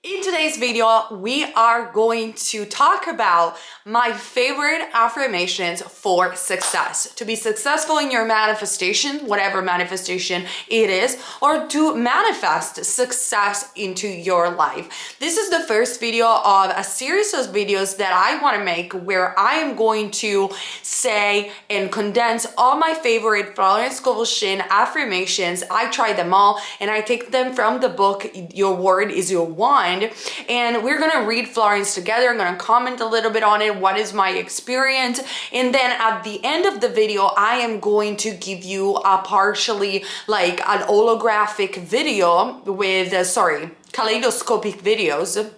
In today's video, we are going to talk about my favorite affirmations for success. To be successful in your manifestation, whatever manifestation it is, or to manifest success into your life. This is the first video of a series of videos that I want to make where I am going to say and condense all my favorite Florence Scovel Shinn affirmations. I try them all and I take them from the book, Your Word is Your Wand. And we're gonna read Florence together. I'm gonna comment a little bit on it. What is my experience? And then at the end of the video, I am going to give you a partially like an holographic video with, kaleidoscopic videos,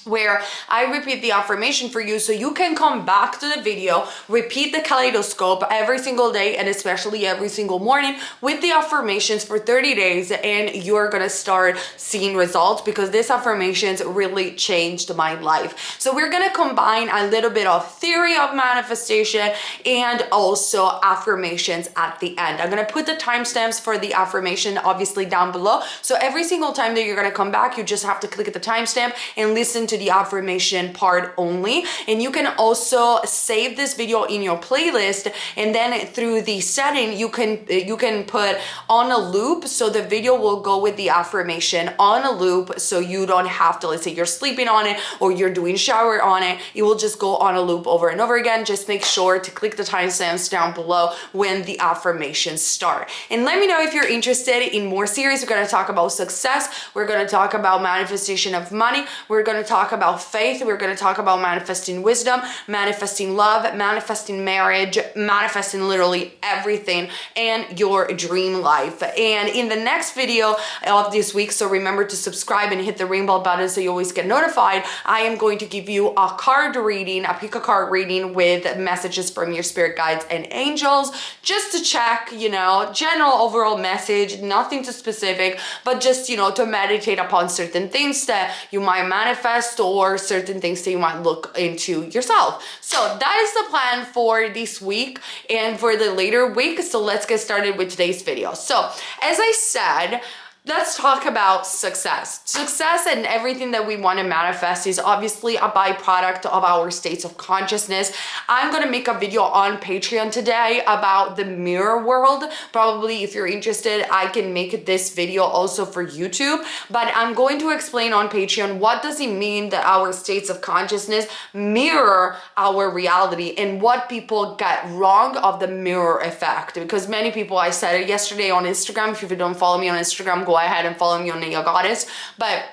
where I repeat the affirmation for you so you can come back to the video, repeat the kaleidoscope every single day and especially every single morning with the affirmations for 30 days, and you're gonna start seeing results because these affirmations really changed my life. So we're gonna combine a little bit of theory of manifestation and also affirmations at the end. I'm gonna put the timestamps for the affirmation obviously down below, so every single time that you're gonna come back, you just have to click the timestamp and listen to the affirmation part only. And you can also save this video in your playlist, and then through the setting you can put on a loop, so the video will go with the affirmation on a loop, so you don't have to, let's say you're sleeping on it or you're doing shower on it, it will just go on a loop over and over again. Just make sure to click the timestamps down below when the affirmations start. And let me know if you're interested in more series. We're going to talk about success, we're going to talk about manifestation of money, we're going to talk about faith, we're going to talk about manifesting wisdom, manifesting love, manifesting marriage, manifesting literally everything and your dream life. And in the next video of this week, so remember to subscribe and hit the rainbow button so you always get notified, I am going to give you a card reading, a pick a card reading with messages from your spirit guides and angels, just to check, you know, general overall message, nothing too specific, but just, you know, to meditate upon certain things that you might manifest or certain things that you might look into yourself. So that is the plan for this week and for the later week. So let's get started with today's video. So as I said, let's talk about success. Success and everything that we want to manifest is obviously a byproduct of our states of consciousness. I'm going to make a video on Patreon today about the mirror world. Probably if you're interested, I can make this video also for YouTube, but I'm going to explain on Patreon what does it mean that our states of consciousness mirror our reality and what people get wrong of the mirror effect. Because many people, I said it yesterday on Instagram, if you don't follow me on Instagram, go ahead and follow me on Naya Goddess, but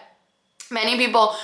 many people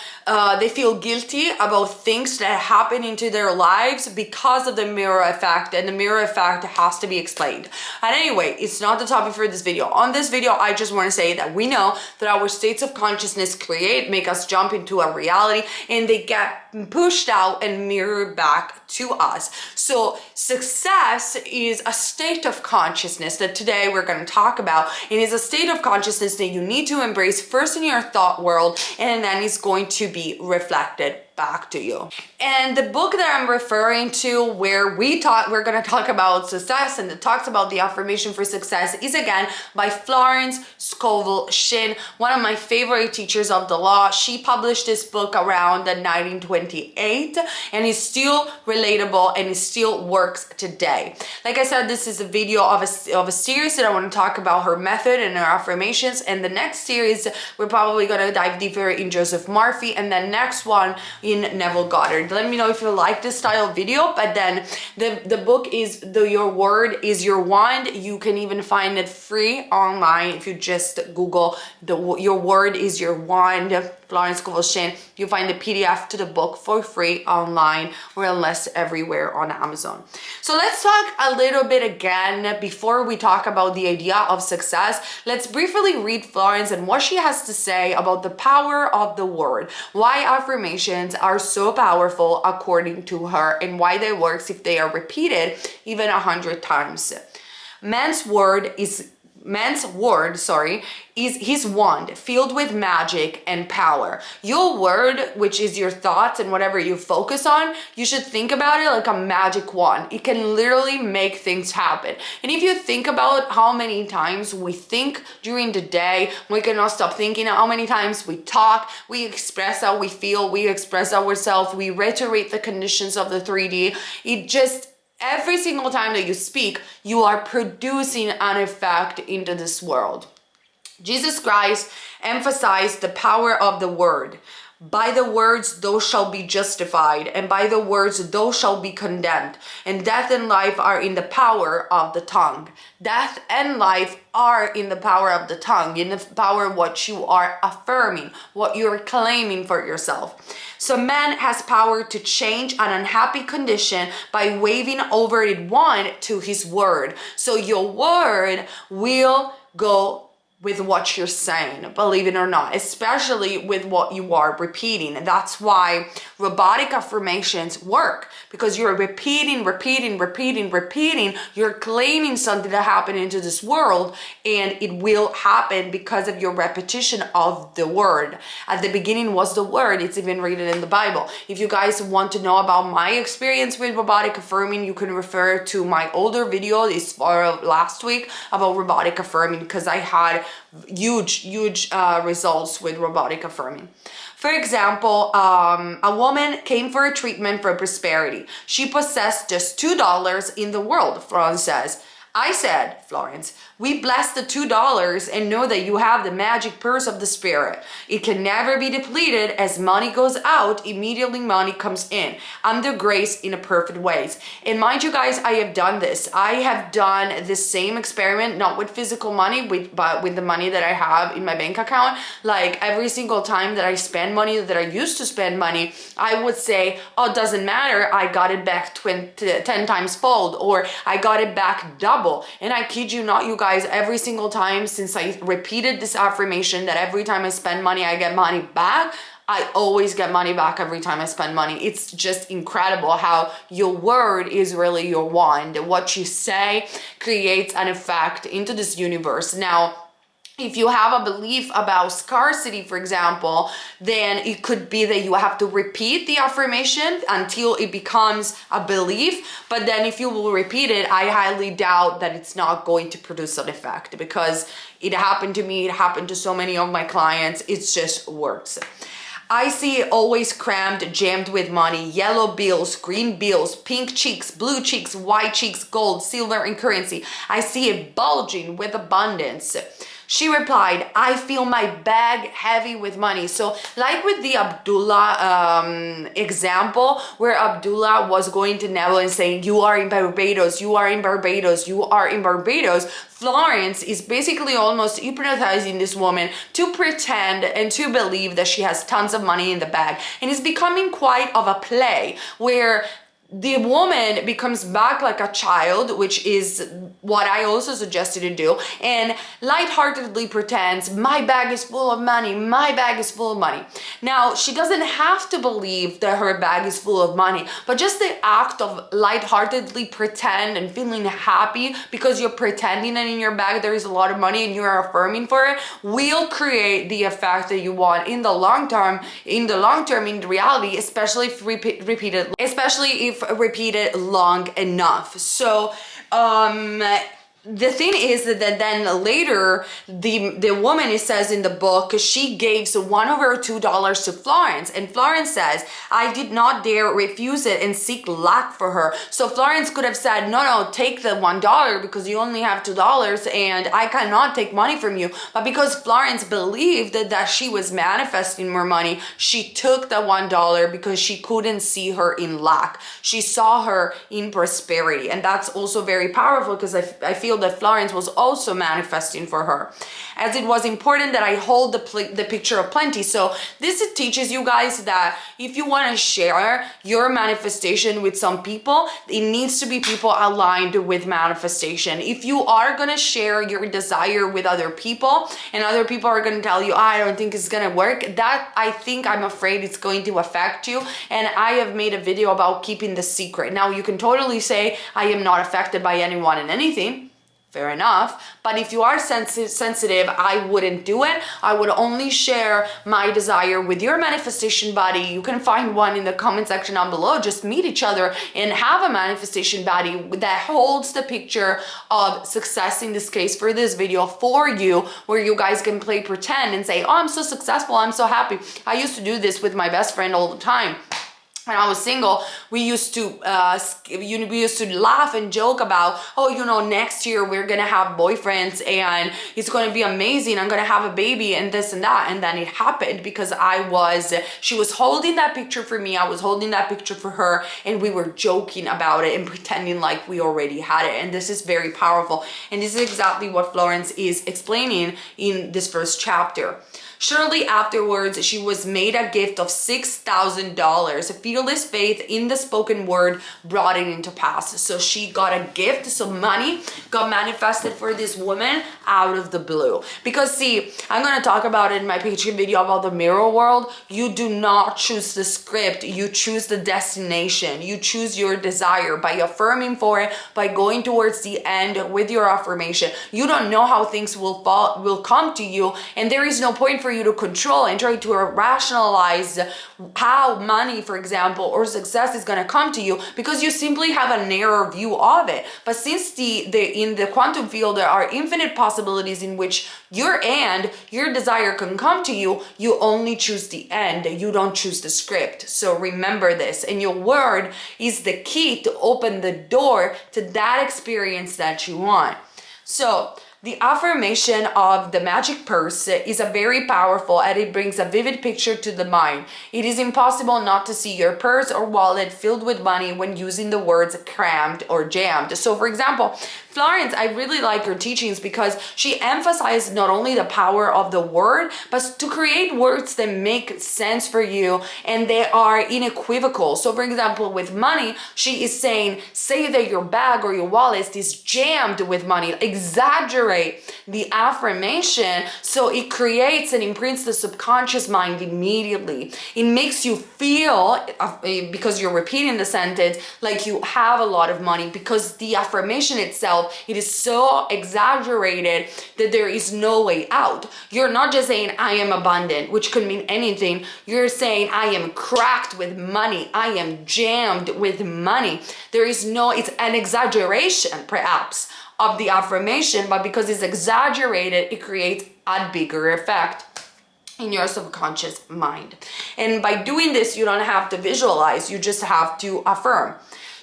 they feel guilty about things that happen into their lives because of the mirror effect, and the mirror effect has to be explained. And anyway, it's not the topic for this video. On this video, I just want to say that we know that our states of consciousness make us jump into a reality, and they get pushed out and mirrored back to us. So success is a state of consciousness that today we're going to talk about, and is a state of consciousness that you need to embrace first in your thought world, and then it's going to be reflected back to you. And the book that I'm referring to, where we're going to talk about success and it talks about the affirmation for success, is again by Florence Scovel Shinn, one of my favorite teachers of the law. She published this book around 1928 and it's still relatable and it still works today. Like I said, this is a video of a series that I want to talk about her method and her affirmations, and the next series we're probably going to dive deeper in Joseph Murphy, and the next one in Neville Goddard. Let me know if you like this style of video. But then the book is Your Word is Your Wand. You can even find it free online if you just Google Your Word is Your Wand, Florence Scovel Shinn. You find the PDF to the book for free online, or unless everywhere on Amazon. So let's talk a little bit again before we talk about the idea of success. Let's briefly read Florence and what she has to say about the power of the word, why affirmations are so powerful according to her, and why they work if they are repeated even 100 times. Man's word is man's word, sorry, is his wand filled with magic and power. Your word, which is your thoughts and whatever you focus on, you should think about it like a magic wand. It can literally make things happen. And if you think about how many times we think during the day, we cannot stop thinking, how many times we talk, we express how we feel, we express ourselves, we reiterate the conditions of the 3D. It just, every single time that you speak, you are producing an effect into this world. Jesus Christ emphasized the power of the word. By the words thou shalt be justified, and by the words thou shalt be condemned. And death and life are in the power of the tongue. Death and life are in the power of the tongue, in the power of what you are affirming, what you're claiming for yourself. So man has power to change an unhappy condition by waving over it one to his word. So your word will go with what you're saying, believe it or not, especially with what you are repeating. And that's why robotic affirmations work, because you're repeating, you're claiming something to happen into this world, and it will happen because of your repetition of the word. At the beginning was the word. It's even written in the Bible. If you guys want to know about my experience with robotic affirming, you can refer to my older video, this for last week, about robotic affirming, because I had huge results with robotic affirming. For example, a woman came for a treatment for prosperity. She possessed just $2 in the world, Florence says. I said, Florence, we bless the $2 and know that you have the magic purse of the spirit. It can never be depleted. As money goes out, immediately money comes in, under grace in a perfect ways. And mind you guys, I have done this. I have done the same experiment, not with physical money, but with the money that I have in my bank account. Like every single time that I spend money, that I used to spend money, I would say, oh, it doesn't matter. I got it back 10 times fold, or I got it back double. And I kid you not, you guys, every single time since I repeated this affirmation that every time I spend money, I get money back, I always get money back every time I spend money. It's just incredible how your word is really your wand. What you say creates an effect into this universe. Now, if you have a belief about scarcity, for example, then it could be that you have to repeat the affirmation until it becomes a belief. But then if you will repeat it, I highly doubt that it's not going to produce an effect, because it happened to me, it happened to so many of my clients. It just works. I see it always crammed, jammed with money, yellow bills, green bills, pink cheeks, blue cheeks, white cheeks, gold, silver, and currency. I see it bulging with abundance. She replied, I feel my bag heavy with money. So like with the Abdullah example, where Abdullah was going to Neville and saying, you are in Barbados, you are in Barbados, you are in Barbados. Florence is basically almost hypnotizing this woman to pretend and to believe that she has tons of money in the bag. And it's becoming quite of a play where the woman becomes back like a child, which is what I also suggested to do, and lightheartedly pretends, my bag is full of money, my bag is full of money. Now, she doesn't have to believe that her bag is full of money, but just the act of lightheartedly pretend and feeling happy because you're pretending that in your bag there is a lot of money and you're affirming for it, will create the effect that you want in the long term, in reality, especially if repeated long enough. So the thing is that then later the woman, it says in the book, she gave one of her $2 to Florence, and Florence says, I did not dare refuse it and seek lack for her. So Florence could have said, no, take the $1 because you only have $2 and I cannot take money from you. But because Florence believed that she was manifesting more money, she took the $1 because she couldn't see her in lack. She saw her in prosperity, and that's also very powerful, because I feel that Florence was also manifesting for her, as it was important that I hold the picture of plenty. So this teaches you guys that if you want to share your manifestation with some people, it needs to be people aligned with manifestation. If you are going to share your desire with other people and other people are going to tell you, I don't think it's going to work, that I'm afraid it's going to affect you. And I have made a video about keeping the secret. Now you can totally say I am not affected by anyone and anything. fair enough. But if you are sensitive, I wouldn't do it. I would only share my desire with your manifestation buddy. You can find one in the comment section down below. Just meet each other and have a manifestation buddy that holds the picture of success, in this case for this video, for you, where you guys can play pretend and say, oh, I'm so successful, I'm so happy. I used to do this with my best friend all the time. When I was single, we used to laugh and joke about, oh, you know, next year we're gonna have boyfriends and it's gonna be amazing. I'm gonna have a baby and this and that. And then it happened because she was holding that picture for me. I was holding that picture for her, and we were joking about it and pretending like we already had it. And this is very powerful. And this is exactly what Florence is explaining in this first chapter. Shortly afterwards, she was made a gift of $6,000. Fearless faith in the spoken word brought it into pass. So she got a gift, so money got manifested for this woman out of the blue. Because see, I'm going to talk about it in my Patreon video about the mirror world. You do not choose the script, you choose the destination. You choose your desire by affirming for it, by going towards the end with your affirmation. You don't know how things will come to you, and there is no point for you to control and try to rationalize how money, for example, or success is going to come to you, because you simply have a narrow view of it. But since in the quantum field there are infinite possibilities in which your desire can come to you, you only choose the end. You don't choose the script. So remember this, and your word is the key to open the door to that experience that you want. So the affirmation of the magic purse is a very powerful, and it brings a vivid picture to the mind. It is impossible not to see your purse or wallet filled with money when using the words crammed or jammed. So for example, Florence, I really like her teachings because she emphasized not only the power of the word, but to create words that make sense for you and they are unequivocal. So for example, with money, she is saying, say that your bag or your wallet is jammed with money. Exaggerate the affirmation so it creates and imprints the subconscious mind immediately. It makes you feel, because you're repeating the sentence, like you have a lot of money, because the affirmation itself, it is so exaggerated that there is no way out. You're not just saying I am abundant, which could mean anything. You're saying I am cracked with money. I am jammed with money. It's an exaggeration perhaps of the affirmation, but because it's exaggerated, it creates a bigger effect in your subconscious mind. And by doing this, you don't have to visualize, you just have to affirm.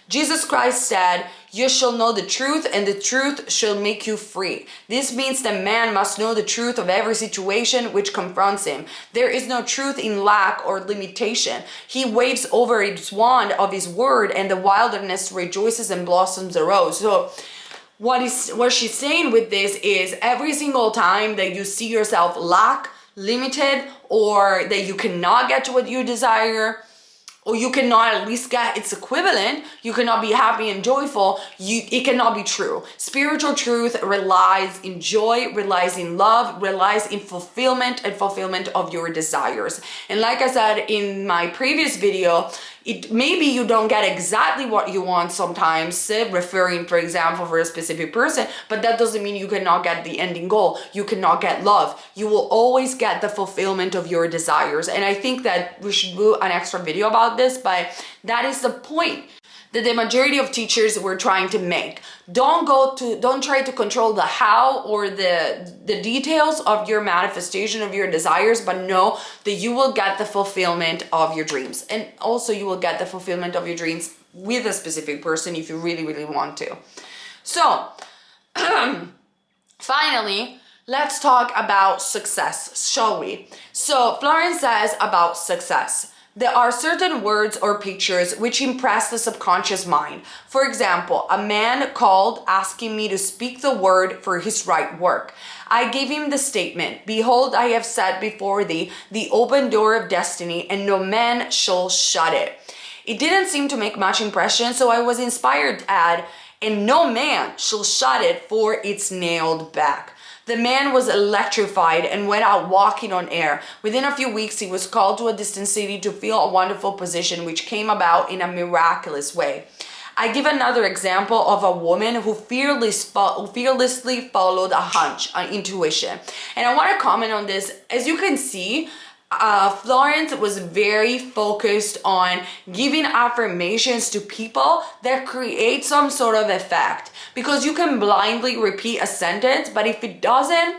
Jesus Christ said, you shall know the truth, and the truth shall make you free. This means that man must know the truth of every situation which confronts him. There is no truth in lack or limitation. He waves over his wand of his word, and the wilderness rejoices and blossoms a rose. So what she's saying with this is, every single time that you see yourself lack, limited, or that you cannot get to what you desire, or you cannot at least get its equivalent, you cannot be happy and joyful, it cannot be true. Spiritual truth relies in joy, relies in love, relies in fulfillment of your desires. And like I said in my previous video, maybe you don't get exactly what you want sometimes, referring, for example, for a specific person, but that doesn't mean you cannot get the ending goal. You cannot get love. You will always get the fulfillment of your desires. And I think that we should do an extra video about this, but that is the point that the majority of teachers were trying to make. Don't try to control the how or the details of your manifestation of your desires, but know that you will get the fulfillment of your dreams. And also you will get the fulfillment of your dreams with a specific person if you really, really want to. So, finally, let's talk about success, shall we? So, Florence says about success, there are certain words or pictures which impress the subconscious mind. For example, a man called asking me to speak the word for his right work. I gave him the statement, behold, I have set before thee the open door of destiny, and no man shall shut it. It didn't seem to make much impression, so I was inspired to add, and no man shall shut it, for it's nailed back. The man was electrified and went out walking on air. Within a few weeks, he was called to a distant city to fill a wonderful position which came about in a miraculous way. I give another example of a woman who fearlessly followed a hunch, an intuition. And I want to comment on this. As you can see, Florence was very focused on giving affirmations to people that create some sort of effect. Because you can blindly repeat a sentence, but if it doesn't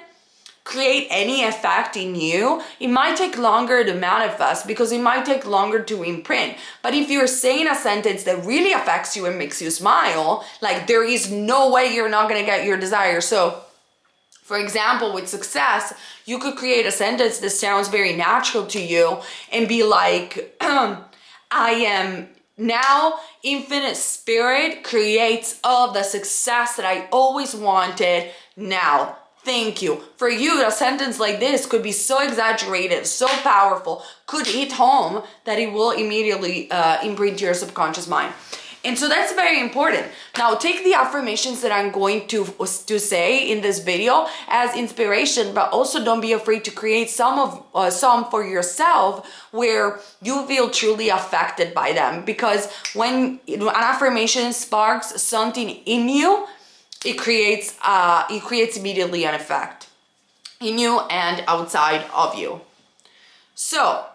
create any effect in you, it might take longer to manifest because it might take longer to imprint. But if you're saying a sentence that really affects you and makes you smile, like there is no way you're not going to get your desire. So for example, with success, you could create a sentence that sounds very natural to you and be like, I am now infinite spirit creates all the success that I always wanted now. Thank you. For you, a sentence like this could be so exaggerated, so powerful, could hit home that it will immediately imprint your subconscious mind. And so that's very important. Now take the affirmations that I'm going to say in this video as inspiration, but also don't be afraid to create some for yourself where you feel truly affected by them. Because when an affirmation sparks something in you, it creates immediately an effect in you and outside of you. So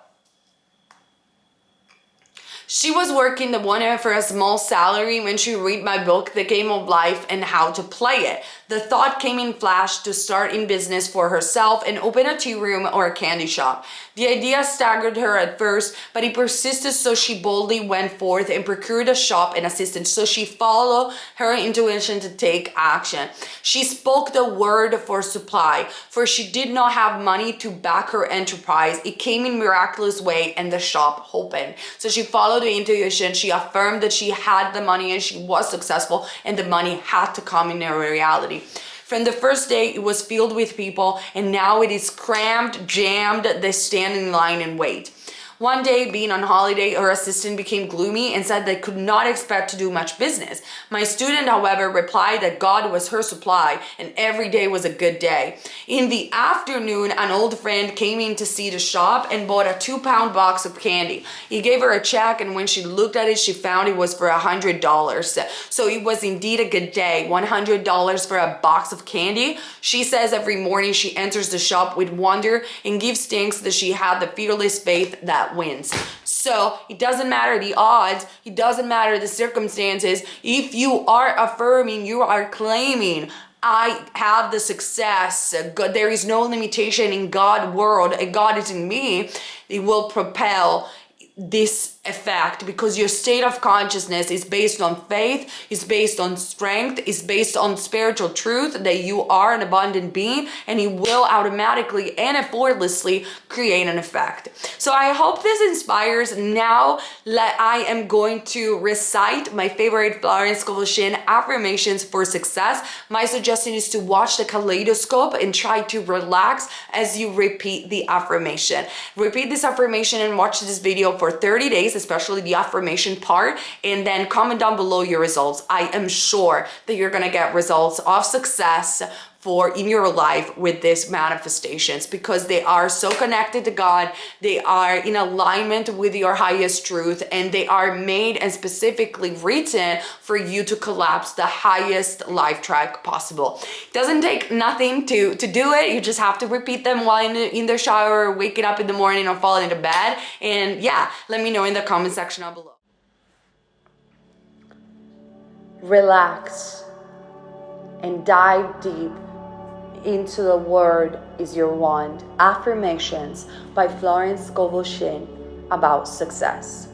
she was working the one for a small salary when she read my book, The Game of Life and How to Play It. The thought came in flash to start in business for herself and open a tea room or a candy shop. The idea staggered her at first, but it persisted, so she boldly went forth and procured a shop and assistant. So she followed her intuition to take action. She spoke the word for supply, for she did not have money to back her enterprise. It came in miraculous way and the shop opened. So she followed the intuition. She affirmed that she had the money and she was successful and the money had to come in her reality. From the first day, it was filled with people, and now it is crammed, jammed, they stand in line and wait. One day, being on holiday, her assistant became gloomy and said they could not expect to do much business. My student, however, replied that God was her supply and every day was a good day. In the afternoon, an old friend came in to see the shop and bought a 2-pound box of candy. He gave her a check, and when she looked at it, she found it was for $100. So it was indeed a good day. $100 for a box of candy. She says every morning she enters the shop with wonder and gives thanks that she had the fearless faith that wins. So it doesn't matter the odds, it doesn't matter the circumstances. If you are affirming, you are claiming, I have the success, God, there is no limitation in God world, and God is in me, it will propel this effect, because your state of consciousness is based on faith, is based on strength, is based on spiritual truth that you are an abundant being, and it will automatically and effortlessly create an effect. So I hope this inspires. Now I am going to recite my favorite Florence Scovel Shinn affirmations for success. My suggestion is to watch the kaleidoscope and try to relax as you repeat the affirmation. Repeat this affirmation and watch this video for 30 days, especially the affirmation part, and then comment down below your results. I am sure that you're gonna get results of success in your life with these manifestations, because they are so connected to God, they are in alignment with your highest truth, and they are made and specifically written for you to collapse the highest life track possible. It doesn't take nothing to do it. You just have to repeat them while in the shower, waking up in the morning, or falling into bed. And yeah, let me know in the comment section down below. Relax and dive deep into the word is your wand. Affirmations by Florence Scovel Shinn about success.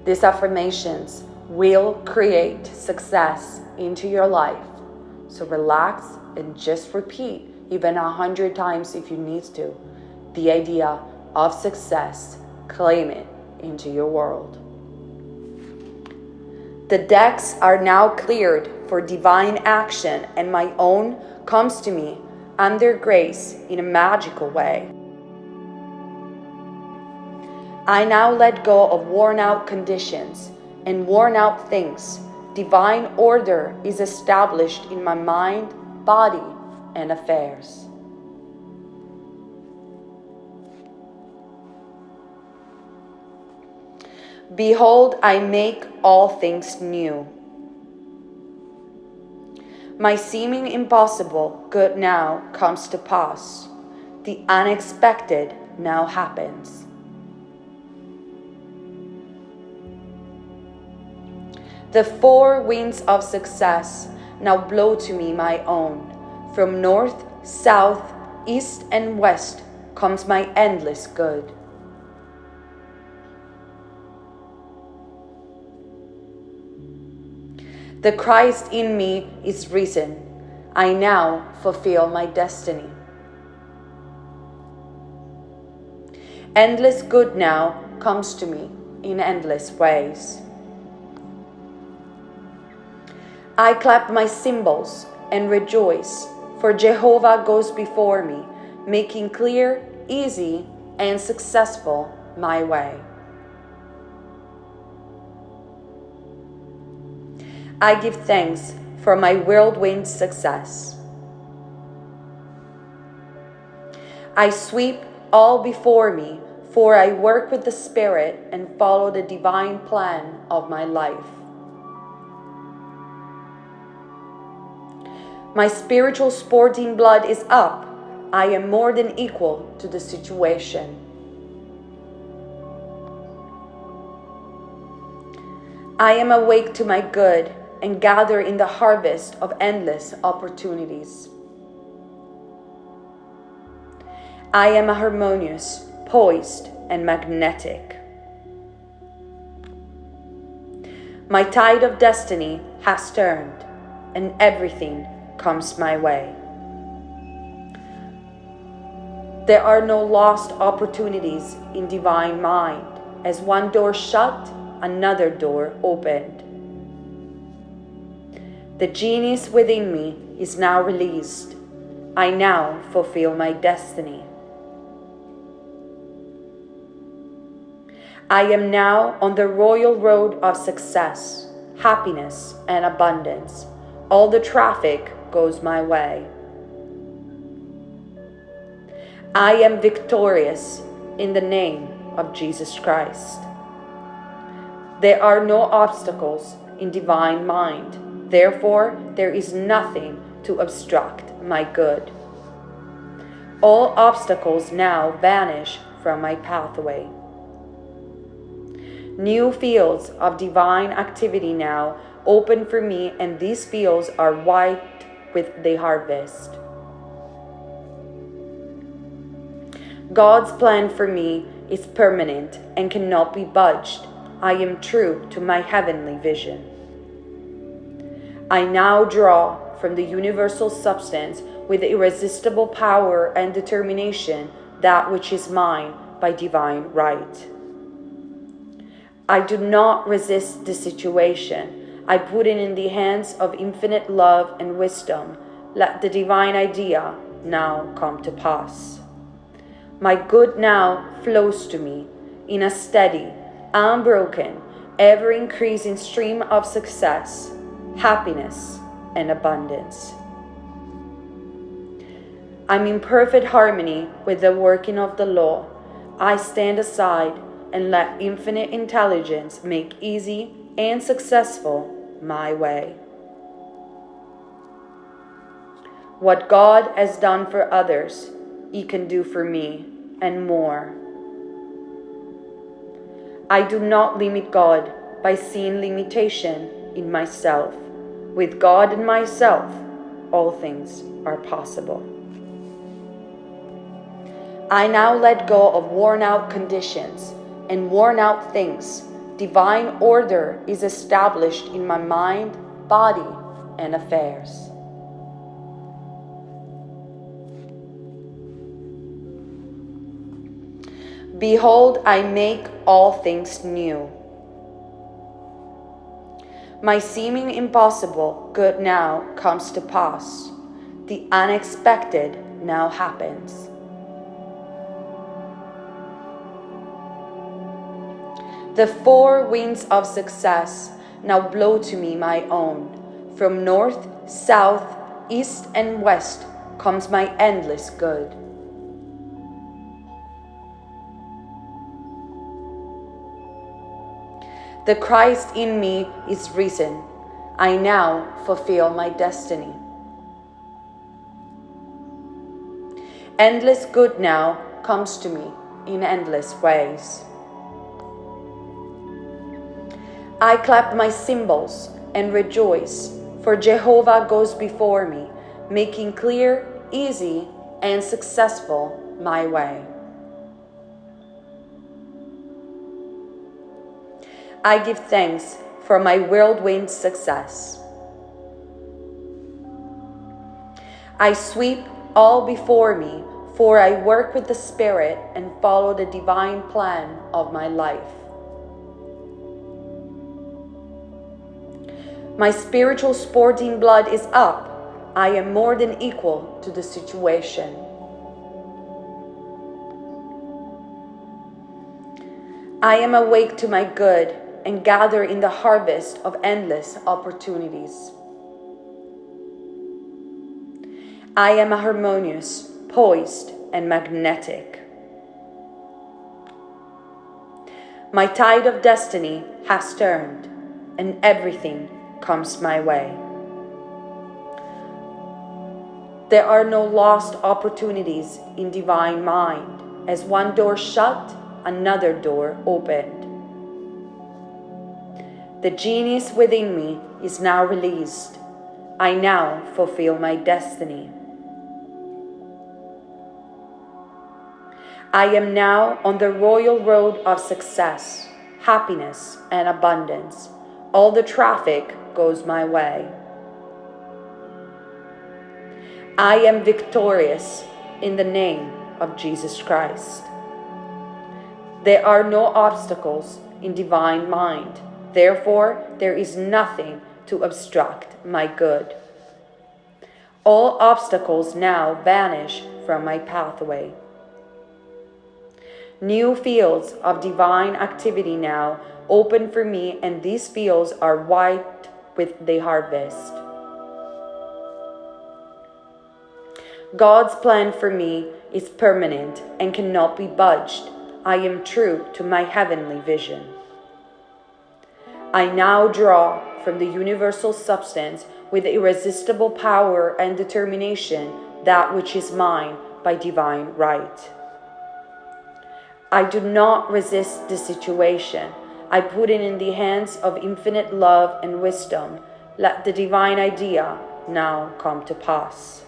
These affirmations will create success into your life. So relax and just repeat, even 100 times if you need to, the idea of success. Claim it into your world. The decks are now cleared for divine action, and my own comes to me under grace in a magical way. I now let go of worn out conditions and worn out things. Divine order is established in my mind, body, and affairs. Behold, I make all things new. My seeming impossible good now comes to pass. The unexpected now happens. The four winds of success now blow to me my own. From north, south, east, and west comes my endless good. The Christ in me is risen. I now fulfill my destiny. Endless good now comes to me in endless ways. I clap my cymbals and rejoice, for Jehovah goes before me, making clear, easy, and successful my way. I give thanks for my whirlwind success. I sweep all before me, for I work with the Spirit and follow the divine plan of my life. My spiritual sporting blood is up. I am more than equal to the situation. I am awake to my good and gather in the harvest of endless opportunities. I am harmonious, poised, and magnetic. My tide of destiny has turned, and everything comes my way. There are no lost opportunities in divine mind. As one door shut, another door opened. The genius within me is now released. I now fulfill my destiny. I am now on the royal road of success, happiness, and abundance. All the traffic goes my way. I am victorious in the name of Jesus Christ. There are no obstacles in divine mind. Therefore, there is nothing to obstruct my good. All obstacles now vanish from my pathway. New fields of divine activity now open for me, and these fields are white with the harvest. God's plan for me is permanent and cannot be budged. I am true to my heavenly vision. I now draw from the universal substance with irresistible power and determination that which is mine by divine right. I do not resist the situation. I put it in the hands of infinite love and wisdom. Let the divine idea now come to pass. My good now flows to me in a steady, unbroken, ever-increasing stream of success, happiness, and abundance. I'm in perfect harmony with the working of the law. I stand aside and let infinite intelligence make easy and successful my way. What God has done for others, He can do for me, and more. I do not limit God by seeing limitation in myself. With God and myself, all things are possible. I now let go of worn-out conditions and worn-out things. Divine order is established in my mind, body, and affairs. Behold, I make all things new. My seeming impossible good now comes to pass. The unexpected now happens. The four winds of success now blow to me my own. From north, south, east, and west comes my endless good. The Christ in me is risen. I now fulfill my destiny. Endless good now comes to me in endless ways. I clap my cymbals and rejoice, for Jehovah goes before me, making clear, easy, and successful my way. I give thanks for my whirlwind success. I sweep all before me, for I work with the Spirit and follow the divine plan of my life. My spiritual sporting blood is up. I am more than equal to the situation. I am awake to my good and gather in the harvest of endless opportunities. I am harmonious, poised, and magnetic. My tide of destiny has turned, and everything comes my way. There are no lost opportunities in divine mind. As one door shut, another door opened. The genius within me is now released. I now fulfill my destiny. I am now on the royal road of success, happiness, and abundance. All the traffic goes my way. I am victorious in the name of Jesus Christ. There are no obstacles in divine mind. Therefore, there is nothing to obstruct my good. All obstacles now vanish from my pathway. New fields of divine activity now open for me, and these fields are white with the harvest. God's plan for me is permanent and cannot be budged. I am true to my heavenly vision. I now draw from the universal substance with irresistible power and determination that which is mine by divine right. I do not resist the situation. I put it in the hands of infinite love and wisdom. Let the divine idea now come to pass.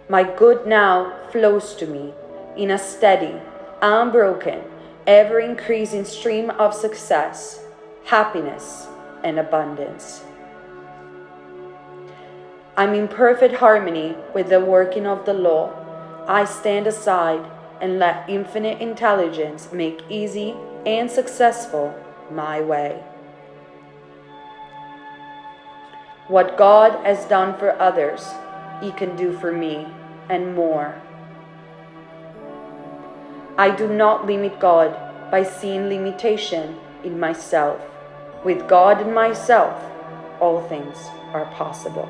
My good now flows to me in a steady, unbroken, ever-increasing stream of success, happiness, and abundance. I'm in perfect harmony with the working of the law. I stand aside and let infinite intelligence make easy and successful my way. What God has done for others, He can do for me and more. I do not limit God by seeing limitation in myself. With God and myself, all things are possible.